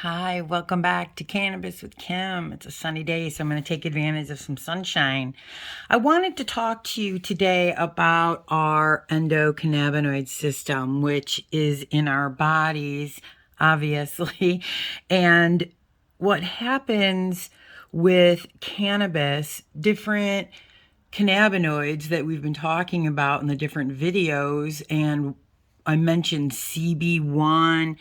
Hi, welcome back to Cannabis with Kim. It's a sunny day, so I'm going to take advantage of some sunshine. I wanted to talk to you today about our endocannabinoid system, which is in our bodies, obviously, and what happens with cannabis, different cannabinoids that we've been talking about in the different videos, and I mentioned CB1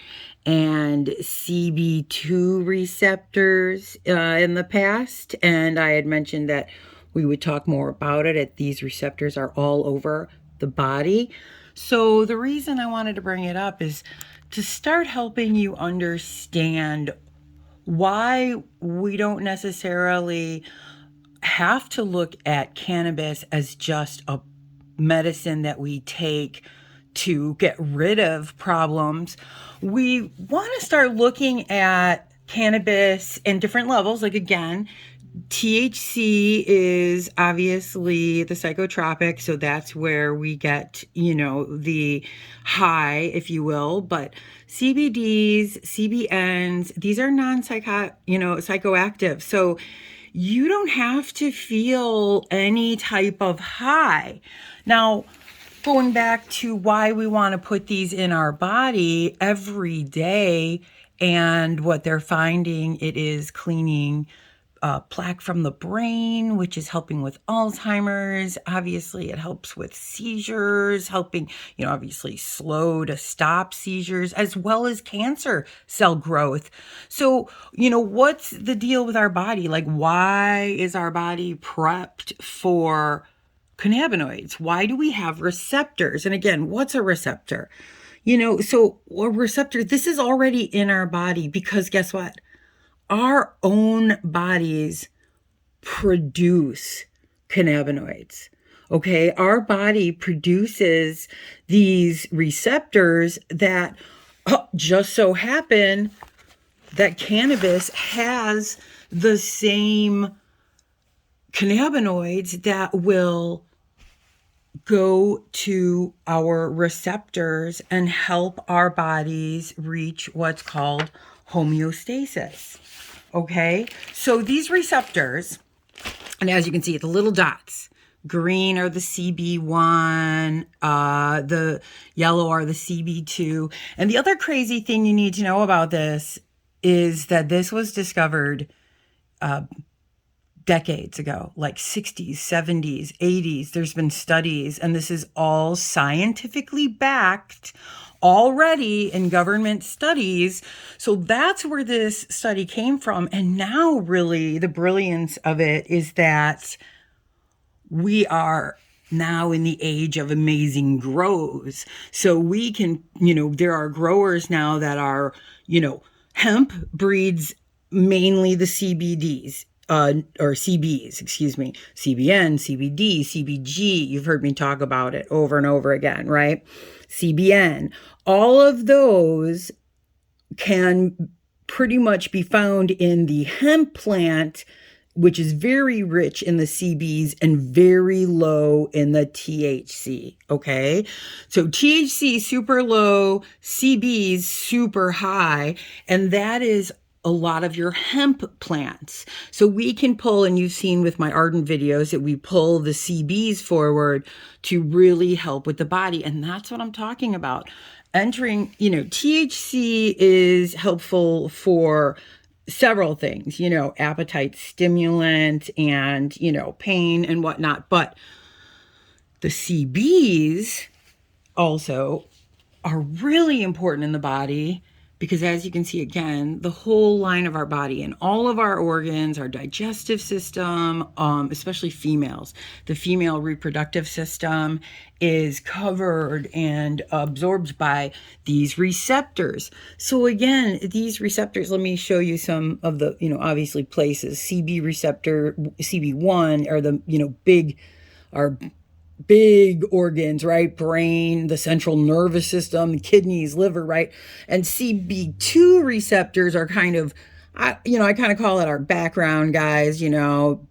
and CB2 receptors in the past, and I had mentioned that we would talk more about it. These receptors are all over the body. So the reason I wanted to bring it up is to start helping you understand why we don't necessarily have to look at cannabis as just a medicine that we take to get rid of problems. We want to start looking at cannabis in different levels. Like, again, THC is obviously the psychotropic, so that's where we get, the high, if you will. But CBDs, CBNs, these are psychoactive. So you don't have to feel any type of high. Now, going back to why we want to put these in our body every day, and what they're finding, it is cleaning plaque from the brain, which is helping with Alzheimer's. Obviously, it helps with seizures, helping, obviously slow to stop seizures, as well as cancer cell growth. So, what's the deal with our body? Like, why is our body prepped for cannabinoids? Why do we have receptors? And again, what's a receptor? So a receptor, this is already in our body, because guess what? Our own bodies produce cannabinoids. Okay, our body produces these receptors that just so happen that cannabis has the same cannabinoids that will go to our receptors and help our bodies reach what's called homeostasis. Okay, so these receptors, and as you can see, the little dots, green are the CB1, the yellow are the CB2. And the other crazy thing you need to know about this is that this was discovered decades ago, like 60s, 70s, 80s. There's been studies, and this is all scientifically backed already in government studies. So that's where this study came from. And now really the brilliance of it is that we are now in the age of amazing grows. So we can, there are growers now that are, hemp breeds mainly the CBDs. Or CBs, excuse me, CBN, CBD, CBG. You've heard me talk about it over and over again, right? CBN. All of those can pretty much be found in the hemp plant, which is very rich in the CBs and very low in the THC, okay? So THC super low, CBs super high, and that is a lot of your hemp plants. So we can pull, and you've seen with my ardent videos that we pull the CBs forward to really help with the body. And that's what I'm talking about. Entering, THC is helpful for several things, appetite stimulant and, pain and whatnot. But the CBs also are really important in the body, because as you can see, again, the whole line of our body and all of our organs, our digestive system, especially females, the female reproductive system is covered and absorbed by these receptors. So again, these receptors, let me show you some of the, obviously places. CB receptor, CB1 are the, big organs, right? Brain, the central nervous system, kidneys, liver, right? And CB2 receptors are kind of, I kind of call it our background guys,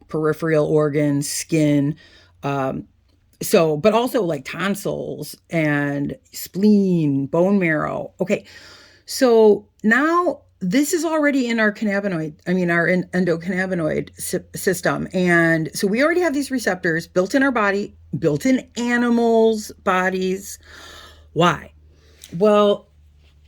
peripheral organs, skin. But also like tonsils and spleen, bone marrow. Okay. So now this is already in our our endocannabinoid system. And so we already have these receptors built in our body, built in animals' bodies. Why? Well,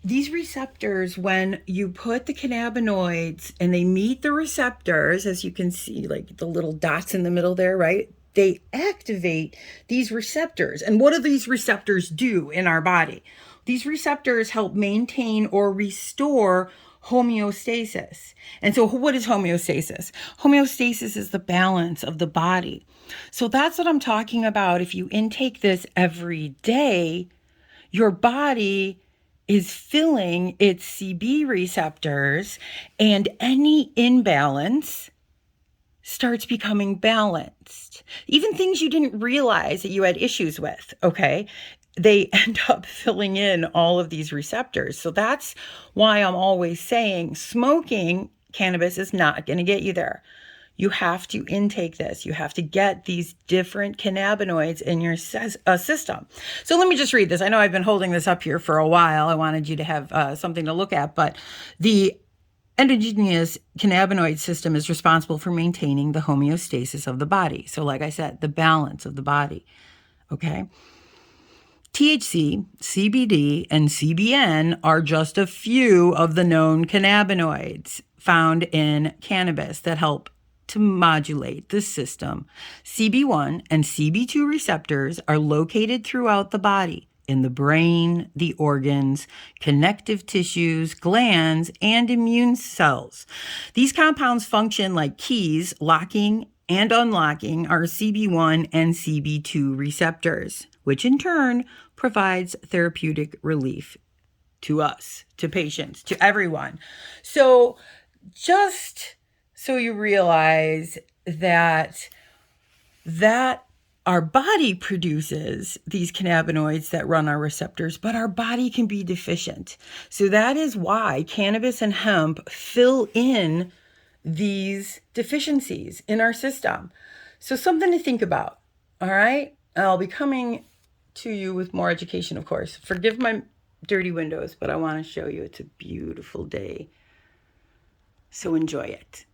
these receptors, when you put the cannabinoids and they meet the receptors, as you can see, like the little dots in the middle there, right? They activate these receptors. And what do these receptors do in our body? These receptors help maintain or restore homeostasis. And so, what is homeostasis? Homeostasis is the balance of the body. So, that's what I'm talking about. If you intake this every day, your body is filling its CB receptors, and any imbalance starts becoming balanced. Even things you didn't realize that you had issues with, okay? They end up filling in all of these receptors. So that's why I'm always saying smoking cannabis is not going to get you there. You have to intake this. You have to get these different cannabinoids in your system. So let me just read this. I know I've been holding this up here for a while. I wanted you to have something to look at, but the endogenous cannabinoid system is responsible for maintaining the homeostasis of the body. So like I said, the balance of the body, okay? THC, CBD, and CBN are just a few of the known cannabinoids found in cannabis that help to modulate the system. CB1 and CB2 receptors are located throughout the body, in the brain, the organs, connective tissues, glands, and immune cells. These compounds function like keys, locking and unlocking our CB1 and CB2 receptors, which in turn provides therapeutic relief to us, to patients, to everyone. So just so you realize that our body produces these cannabinoids that run our receptors, but our body can be deficient. So that is why cannabis and hemp fill in these deficiencies in our system. So something to think about, all right? I'll be coming to you with more education, of course. Forgive my dirty windows, but I want to show you it's a beautiful day. So enjoy it.